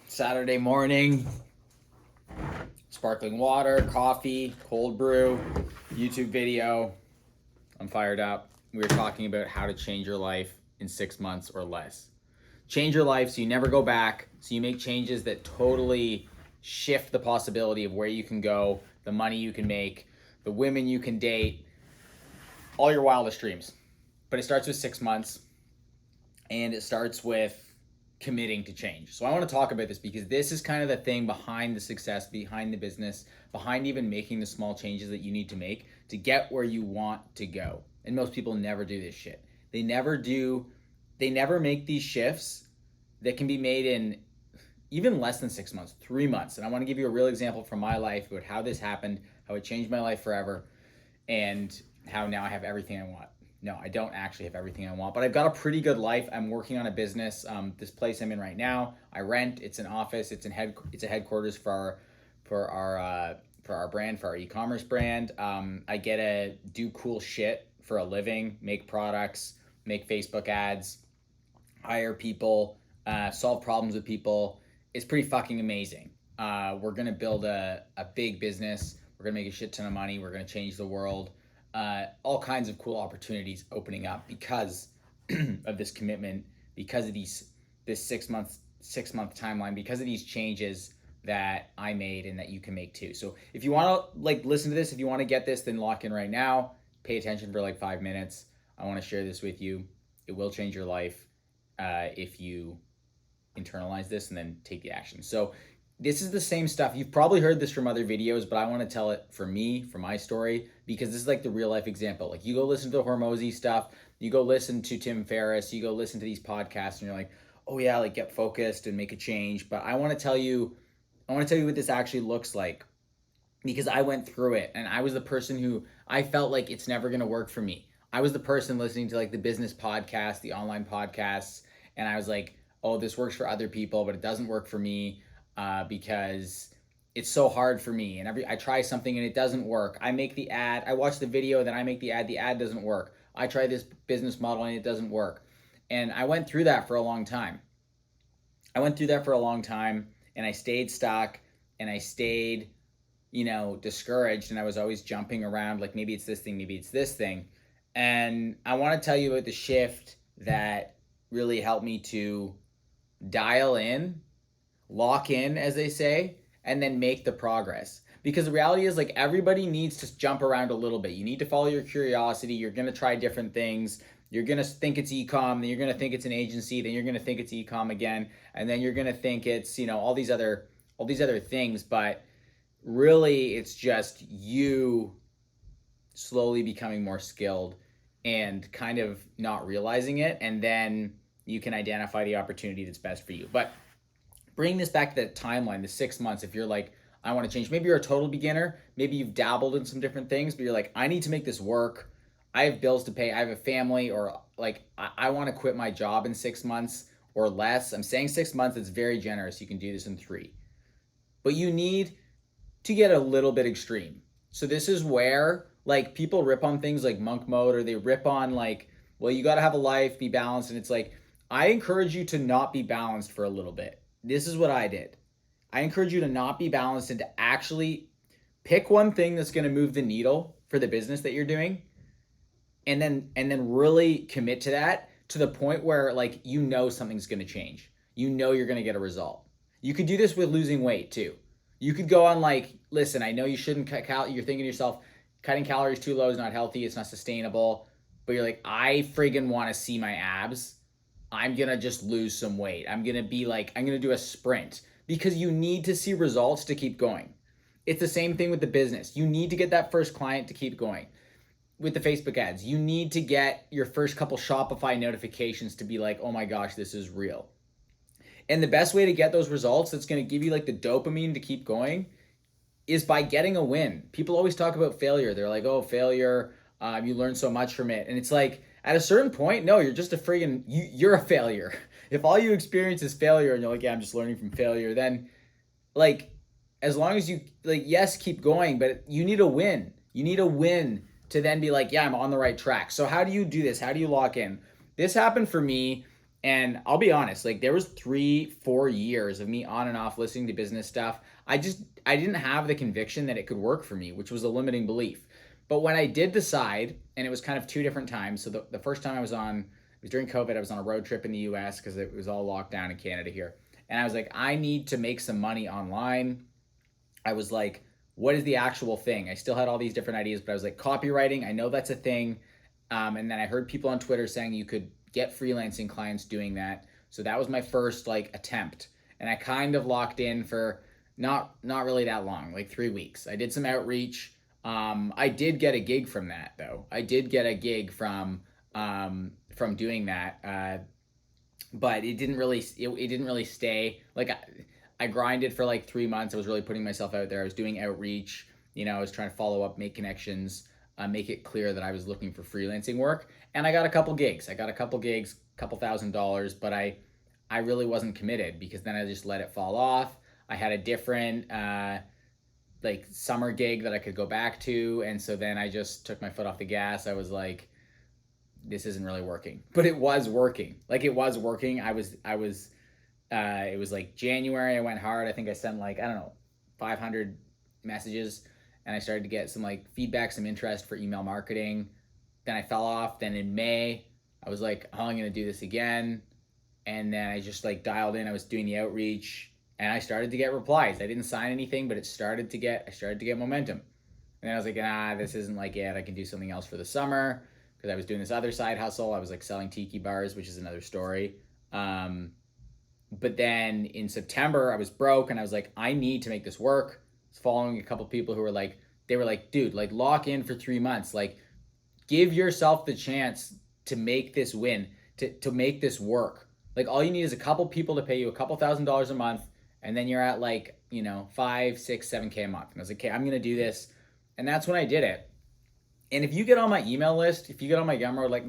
Saturday morning, sparkling water, coffee, cold brew, YouTube video. I'm fired up. We were talking about how to change your life in 6 months or less. Change your life so you never go back, so you make changes that totally shift the possibility of where you can go, the money you can make, the women you can date, all your wildest dreams. But it starts with 6 months, and it starts with committing to change. So I want to talk about this because this is kind of the thing behind the success, behind the business, behind even making the small changes that you need to make to get where you want to go. And most people never do this shit. They never make these shifts that can be made in even less than 6 months, 3 months. And I want to give you a real example from my life about how this happened, how it changed my life forever, and how now I have everything I want. No, I don't actually have everything I want, but I've got a pretty good life. I'm working on a business. This place I'm in right now, I rent. It's an office. It's a headquarters for our brand, for our e-commerce brand. I get to do cool shit for a living, make products, make Facebook ads, hire people, solve problems with people. It's pretty fucking amazing. We're gonna build a big business. We're gonna make a shit ton of money. We're gonna change the world. All kinds of cool opportunities opening up because of this commitment, because of this 6 month timeline, because of these changes that I made and that you can make too. So if you want to listen to this, if you want to get this, then lock in right now. Pay attention for 5 minutes. I want to share this with you. It will change your life if you internalize this and then take the action. So this is the same stuff. You've probably heard this from other videos, but I want to tell it for me, for my story, because this is the real life example. You go listen to the Hormozy stuff, you go listen to Tim Ferriss, you go listen to these podcasts, and you're like, oh yeah, get focused and make a change. But I want to tell you what this actually looks like, because I went through it, and I was the person who I felt like it's never going to work for me. I was the person listening to the business podcasts, the online podcasts, and I was like, oh, this works for other people, but it doesn't work for me. Because it's so hard for me, and I try something and it doesn't work. I make the ad, I watch the video, then I make the ad doesn't work. I try this business model and it doesn't work. And I went through that for a long time. And I stayed stuck, and I stayed, discouraged, and I was always jumping around maybe it's this thing, maybe it's this thing. And I want to tell you about the shift that really helped me to dial in, lock in, as they say, and then make the progress. Because the reality is everybody needs to jump around a little bit. You need to follow your curiosity. You're going to try different things. You're going to think it's e-com, then you're going to think it's an agency, then you're going to think it's e-com again, and then you're going to think it's, all these other things, but really it's just you slowly becoming more skilled and kind of not realizing it, and then you can identify the opportunity that's best for you. But bring this back to that timeline, the 6 months. If you're I want to change, maybe you're a total beginner, maybe you've dabbled in some different things, but you're I need to make this work. I have bills to pay, I have a family, or I want to quit my job in 6 months or less. I'm saying 6 months, it's very generous. You can do this in 3. But you need to get a little bit extreme. So this is where people rip on things like monk mode, or they rip on well, you got to have a life, be balanced. And it's I encourage you to not be balanced for a little bit. This is what I did. I encourage you to not be balanced and to actually pick one thing that's going to move the needle for the business that you're doing, and then really commit to that, to the point where something's going to change. You're going to get a result. You could do this with losing weight too. You could go on listen, I know you shouldn't cut calories. You're thinking to yourself, cutting calories too low is not healthy, it's not sustainable. But you're I friggin' want to see my abs. I'm going to just lose some weight. I'm going to be I'm going to do a sprint, because you need to see results to keep going. It's the same thing with the business. You need to get that first client to keep going. With the Facebook ads, you need to get your first couple Shopify notifications to be oh my gosh, this is real. And the best way to get those results that's going to give you the dopamine to keep going is by getting a win. People always talk about failure. They're oh, failure, you learn so much from it. And it's at a certain point, no, you're just you're a failure. If all you experience is failure and you're yeah, I'm just learning from failure, then as long as you yes, keep going, but you need a win. You need a win to then be yeah, I'm on the right track. So how do you do this? How do you lock in? This happened for me And I'll be honest, like there was 3, 4 years of me on and off listening to business stuff. I didn't have the conviction that it could work for me, which was a limiting belief. But when I did decide, and it was kind of two different times. So the first time it was during COVID. I was on a road trip in the US because it was all locked down in Canada here. And I was like, I need to make some money online. I was like, what is the actual thing? I still had all these different ideas, but I was like, copywriting, I know that's a thing. And then I heard people on Twitter saying you could get freelancing clients doing that. So that was my first like attempt. And I kind of locked in for not really that long, like 3 weeks. I did some outreach. I did get a gig from that though. I did get a gig from doing that. But it didn't really stay. Like I grinded for like 3 months. I was really putting myself out there. I was doing outreach. I was trying to follow up, make connections, make it clear that I was looking for freelancing work. And I got a couple gigs. Couple $1,000s, but I really wasn't committed because then I just let it fall off. I had a different like summer gig that I could go back to, and so then I just took my foot off the gas. I was like, this isn't really working, but it was working. Like it was working. It was like January. I went hard. I think I sent like, I don't know, 500 messages, and I started to get some like feedback, some interest for email marketing. Then I fell off. Then in May, I was like, oh, I'm going to do this again. And then I just like dialed in. I was doing the outreach and I started to get replies. I didn't sign anything, but I started to get momentum. And then I was like, this isn't like it. I can do something else for the summer, because I was doing this other side hustle. I was like selling tiki bars, which is another story. But then in September, I was broke and I was like, I need to make this work. I was following a couple people who were like, dude, like lock in for 3 months. Like give yourself the chance to make this win, to make this work. Like all you need is a couple people to pay you a couple $1,000s a month. And then you're at like, 5, 6, 7K a month. And I was like, okay, I'm going to do this. And that's when I did it. And if you get on my email list, if you get on my Gumroad, like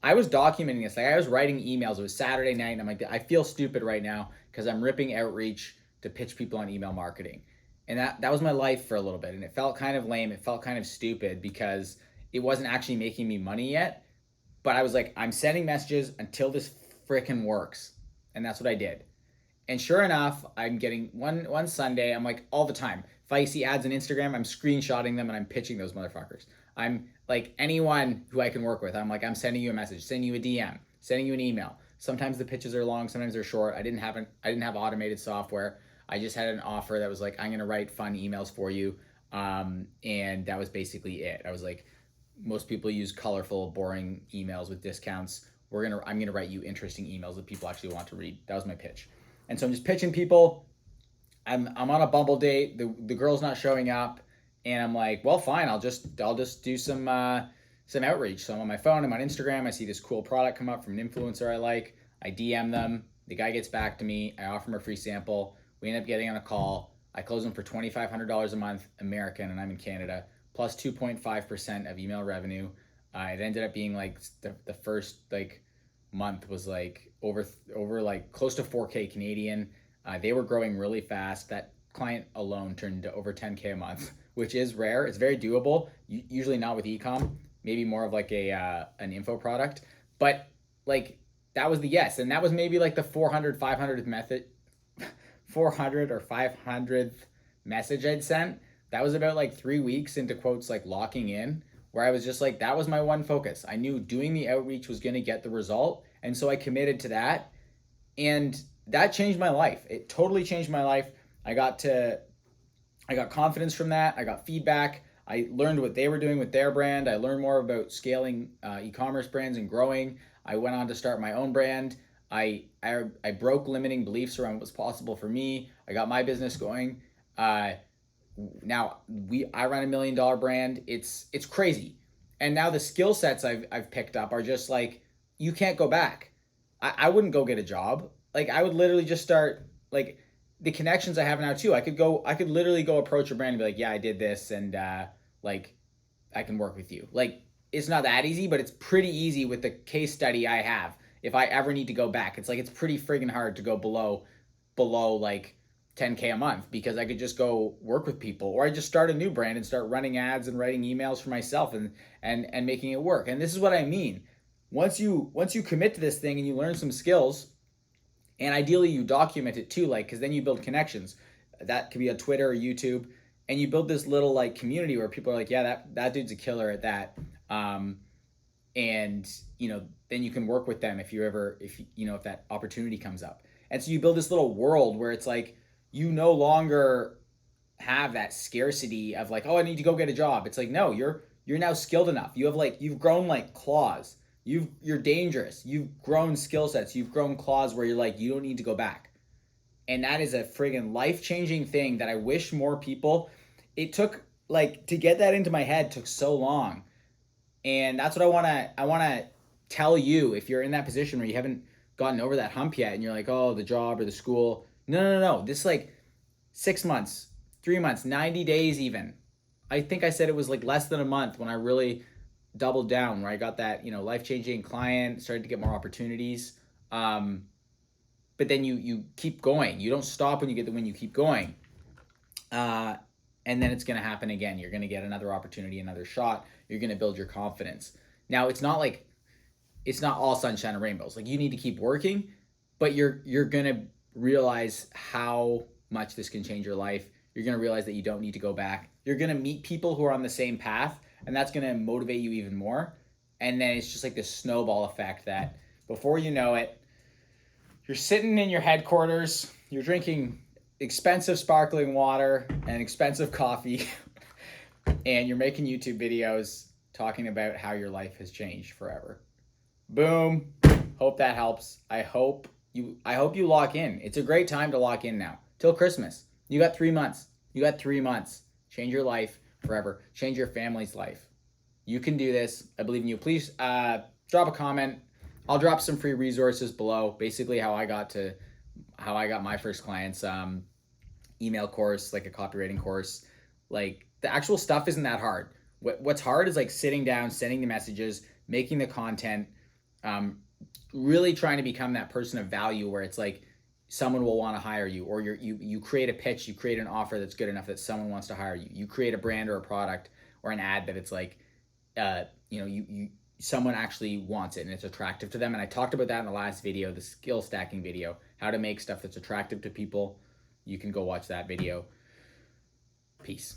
I was documenting this. Like I was writing emails. It was Saturday night, and I'm like, I feel stupid right now because I'm ripping outreach to pitch people on email marketing. And that was my life for a little bit. And it felt kind of lame. It felt kind of stupid because it wasn't actually making me money yet. But I was like, I'm sending messages until this frickin' works. And that's what I did. And sure enough, I'm getting one Sunday, I'm like all the time. If I see ads on Instagram, I'm screenshotting them and I'm pitching those motherfuckers. I'm like anyone who I can work with. I'm like, I'm sending you a message, sending you a DM, sending you an email. Sometimes the pitches are long, sometimes they're short. I didn't have automated software. I just had an offer that was like, I'm gonna write fun emails for you. And that was basically it. I was like, most people use colorful, boring emails with discounts. I'm gonna write you interesting emails that people actually want to read. That was my pitch. And so I'm just pitching people. I'm on a Bumble date. The girl's not showing up, and I'm like, well, fine. I'll just do some outreach. So I'm on my phone. I'm on Instagram. I see this cool product come up from an influencer I like. I DM them. The guy gets back to me. I offer him a free sample. We end up getting on a call. I close him for $2,500 a month, American, and I'm in Canada, plus 2.5% of email revenue. It ended up being like the first like month was like over like close to 4K Canadian. They were growing really fast. That client alone turned into over 10K a month, which is rare. It's very doable. Usually not with ecom, maybe more of like an info product. But like that was the yes, and that was maybe like the 500th method, 400 or 500th message I'd sent. That was about like 3 weeks into quotes like locking in, where I was just like, that was my one focus. I knew doing the outreach was going to get the result. And so I committed to that. And that changed my life. It totally changed my life. I got confidence from that. I got feedback. I learned what they were doing with their brand. I learned more about scaling e-commerce brands and growing. I went on to start my own brand. I broke limiting beliefs around what's possible for me. I got my business going. Now I run $1 million brand. It's crazy. And now the skill sets I've picked up are just like, you can't go back. I wouldn't go get a job. Like I would literally just start like the connections I have now too. I could literally go approach a brand and be like, yeah, I did this, and like I can work with you. Like it's not that easy, but it's pretty easy with the case study I have. If I ever need to go back, it's like it's pretty friggin' hard to go below like 10K a month, because I could just go work with people, or I just start a new brand and start running ads and writing emails for myself and making it work. And this is what I mean. once you commit to this thing and you learn some skills, and ideally you document it too, like, because then you build connections. That could be on Twitter or YouTube, and you build this little like community where people are like, yeah, that dude's a killer at that. um, and then you can work with them if that opportunity comes up. And so you build this little world where it's like you no longer have that scarcity of like, oh, I need to go get a job. It's like, no, you're now skilled enough. You've grown like claws. You're dangerous. You've grown skill sets. You've grown claws where you're like, you don't need to go back. And that is a friggin' life-changing thing that I wish more people. It took, like, to get that into my head took so long. And that's what I want to tell you if you're in that position where you haven't gotten over that hump yet and you're like, oh, the job or the school. No. This is like 6 months, 3 months, 90 days even. I think I said it was like less than a month when I really doubled down, where I got that, life-changing client, started to get more opportunities. But then you keep going. You don't stop when you get the win, you keep going. Uh, and then it's going to happen again. You're going to get another opportunity, another shot. You're going to build your confidence. Now, it's not all sunshine and rainbows. Like, you need to keep working, but you're going to realize how much this can change your life. You're going to realize that you don't need to go back. You're going to meet people who are on the same path, and that's going to motivate you even more. And then it's just like this snowball effect that before you know it, you're sitting in your headquarters, you're drinking expensive sparkling water and expensive coffee, and you're making YouTube videos talking about how your life has changed forever. Boom. Hope that helps. I hope you lock in. It's a great time to lock in now. Till Christmas. You got 3 months. Change your life forever. Change your family's life. You can do this. I believe in you. Please drop a comment. I'll drop some free resources below. Basically how I got my first clients. Email course, like a copywriting course. Like, the actual stuff isn't that hard. What's hard is like sitting down, sending the messages, making the content, really trying to become that person of value where it's like someone will want to hire you, or you create a pitch, you create an offer that's good enough that someone wants to hire you. You create a brand or a product or an ad that it's like, someone actually wants it and it's attractive to them. And I talked about that in the last video, the skill stacking video, how to make stuff that's attractive to people. You can go watch that video. Peace.